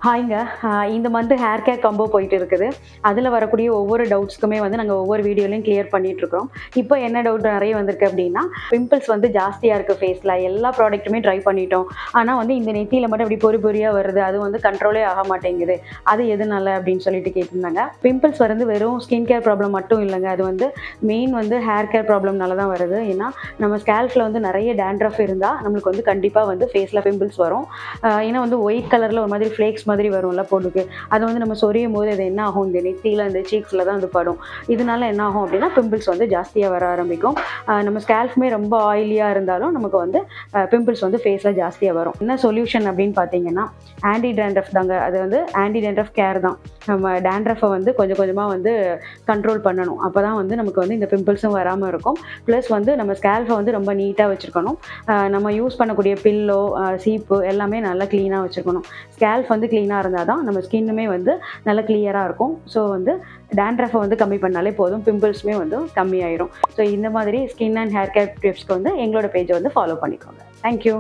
ஹாய்ங்க. இந்த month hair care combo போயிட்டு இருக்குது. அதில வரக்கூடிய ஒவ்வொரு டவுட்ஸ்க்குமே வந்து நாங்க ஒவ்வொரு வீடியோலயும் கிளியர் பண்ணிட்டுருக்கோம். இப்போ என்ன டவுட் நெறைய வந்திருக்கு அப்டின்னா, பிம்பிள்ஸ் வந்து ஜாஸ்தியா இருக்கு ஃபேஸ்ல. எல்லா ப்ராடக்ட்டுமே ட்ரை பண்ணிட்டோம். ஆனா வந்து இந்த நெத்தியில மட்டும் அப்டி பொறி பொறியா வருது. அது வந்து கண்ட்ரோலே ஆக மாட்டேங்குது. அது எதுனால அப்டின்னு சொல்லிட்டு கேட்டிருந்தாங்க. பிம்பிள்ஸ் வந்து வெறும் ஸ்கின் கேர் ப்ராப்ளம் மட்டும் இல்லங்க. அது வந்து மெயின் வந்து ஹேர் கேர் ப்ராப்ளம்னால தான் வருது. ஏன்னா, நம்ம ஸ்கேல்ப்ல வந்து நெறைய டாண்ட்ரஃப் இருந்தா நம்மளுக்கு வந்து கண்டிப்பா வந்து ஃபேஸ்ல பிம்பிள்ஸ் வரும். ஏன்னா வந்து ஒயிட் கலர்ல ஒரு மாதிரி ஃப்ளேக்ஸ் மாதிரி வரும்ல பொடுகு. அதை வந்து நம்ம சொரியும்போது அது என்ன ஆகும், இந்த நெத்தியில இந்த சீக்ஸ்ல தான் அது படும். இதனால என்ன ஆகும் அப்படின்னா பிம்பிள்ஸ் வந்து ஜாஸ்தியா வர ஆரம்பிக்கும். நம்ம ஸ்கேல்ஃப்மே ரொம்ப ஆயிலியா இருந்தாலும் நமக்கு வந்து பிம்பிள்ஸ் வந்து ஃபேஸ்ல ஜாஸ்தியா வரும். என்ன சொல்யூஷன் அப்படின்னு பார்த்தீங்கன்னா, ஆன்டி டேண்ட்ரஃப் தாங்க. அது வந்து ஆன்டி டேண்ட்ரஃப் கேர் தான். நம்ம டேண்ட்ரஃபை வந்து கொஞ்சம் கொஞ்சமா வந்து கண்ட்ரோல் பண்ணணும். அப்பதான் வந்து நமக்கு வந்து இந்த பிம்பிள்ஸும் வராம இருக்கும். ப்ளஸ் வந்து நம்ம ஸ்கேல்ஃபை வந்து ரொம்ப நீட்டா வச்சிருக்கணும். நம்ம யூஸ் பண்ணக்கூடிய பில்லோ, சீப்பு எல்லாமே நல்லா கிளீனா வச்சுக்கணும். ஸ்கேல்ஃப் வந்து கிளீனா இருந்தால் தான் நம்ம ஸ்கின்னுமே வந்து நல்லா கிளியராக இருக்கும். ஸோ வந்து டேண்ட்ரஃபை வந்து கம்மி பண்ணாலே போதும், பிம்பிள்ஸுமே வந்து கம்மியாயிரும். ஸோ இந்த மாதிரி ஸ்கின் அண்ட் ஹேர் கேர் டிப்ஸ்க்கு வந்து எங்களோட பேஜை வந்து ஃபாலோ பண்ணிக்கோங்க. தேங்க்யூ.